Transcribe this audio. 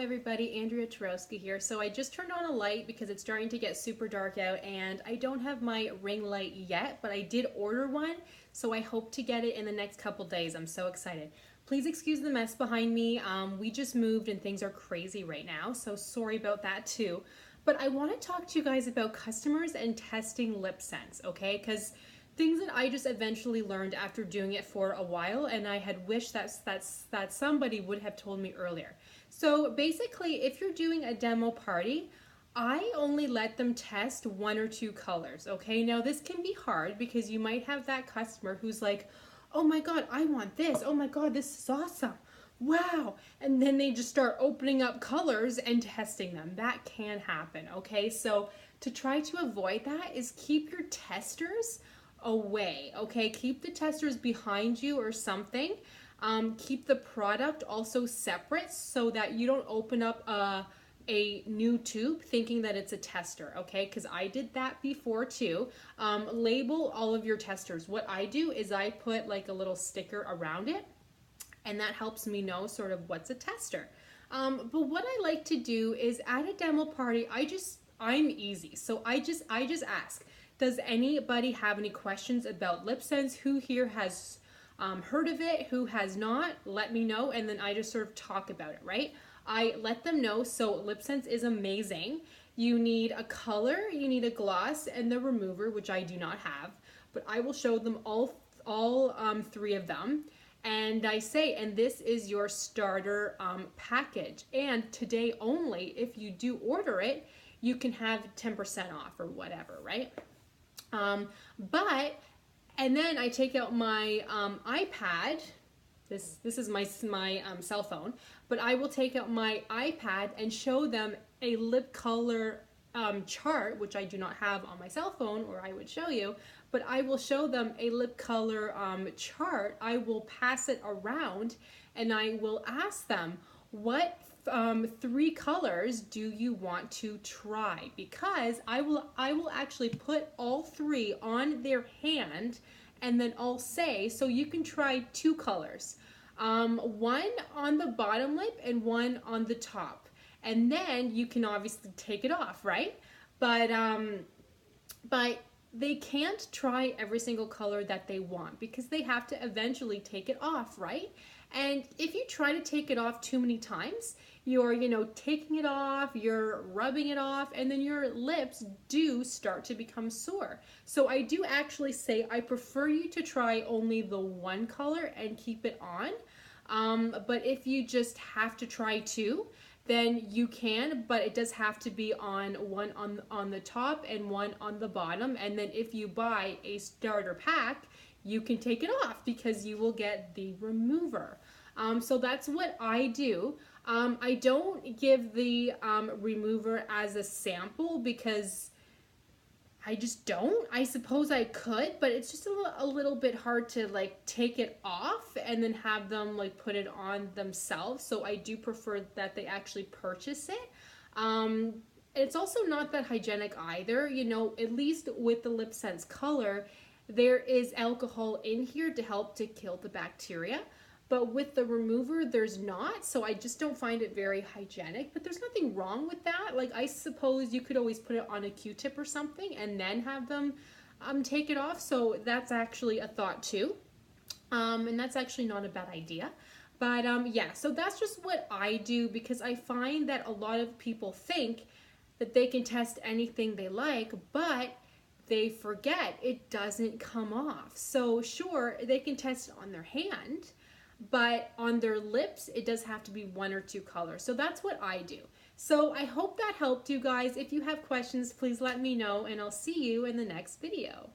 everybody, Andrea Tarowski here. So I just turned on a light because it's starting to get super dark out and I don't have my ring light yet, but I did order one, so I hope to get it in the next couple days. I'm so excited. Please excuse the mess behind me. We just moved and things are crazy right now, so sorry about that too. But I want to talk to you guys about customers and testing LipSense, okay? Because things that I just eventually learned after doing it for a while, and I had wished that somebody would have told me earlier. So basically, if you're doing a demo party, I only let them test one or two colors, okay? Now this can be hard because you might have that customer who's like, oh my God, I want this. Oh my God, this is awesome. Wow. And then they just start opening up colors and testing them. That can happen, okay? So to try to avoid that is keep your testers away, okay? Keep the testers behind you or something. Keep the product also separate so that you don't open up a new tube thinking that it's a tester, okay? Because I did that before too. Label all of your testers. What I do is I put like a little sticker around it, and that helps me know sort of what's a tester. But what I like to do is at a demo party, I'm easy. So I just ask, does anybody have any questions about LipSense? Who here has heard of it? Who has not? Let me know, and then I just sort of talk about it, right? I let them know. So LipSense is amazing. You need a color, you need a gloss, and the remover, which I do not have, but I will show them all three of them. And I say, and this is your starter package. And today only, if you do order it, you can have 10% off or whatever, right? And then I take out my iPad. This is my cell phone, but I will take out my iPad and show them a lip color chart, which I do not have on my cell phone, or I would show you, but I will show them a lip color chart. I will pass it around and I will ask them, what three colors do you want to try? Because I will actually put all three on their hand, and then I'll say, so you can try two colors, one on the bottom lip and one on the top, and then you can obviously take it off, right? But they can't try every single color that they want because they have to eventually take it off, right? And if you try to take it off too many times, you're, taking it off, you're rubbing it off, and then your lips do start to become sore. So I do actually say I prefer you to try only the one color and keep it on. But if you just have to try two, then you can, but it does have to be on one on the top and one on the bottom. And then if you buy a starter pack, you can take it off because you will get the remover. So that's what I do. I don't give the remover as a sample because I just don't. I suppose I could, but it's just a little bit hard to like take it off and then have them like put it on themselves. So I do prefer that they actually purchase it. It's also not that hygienic either. At least with the LipSense color, there is alcohol in here to help to kill the bacteria. But with the remover, there's not, so I just don't find it very hygienic. But there's nothing wrong with that. Like, I suppose you could always put it on a Q-tip or something and then have them take it off. So that's actually a thought too. And that's actually not a bad idea. But yeah, so that's just what I do because I find that a lot of people think that they can test anything they like, but they forget it doesn't come off. So sure, they can test it on their hand, but on their lips, it does have to be one or two colors. So that's what I do. So I hope that helped you guys. If you have questions, please let me know, and I'll see you in the next video.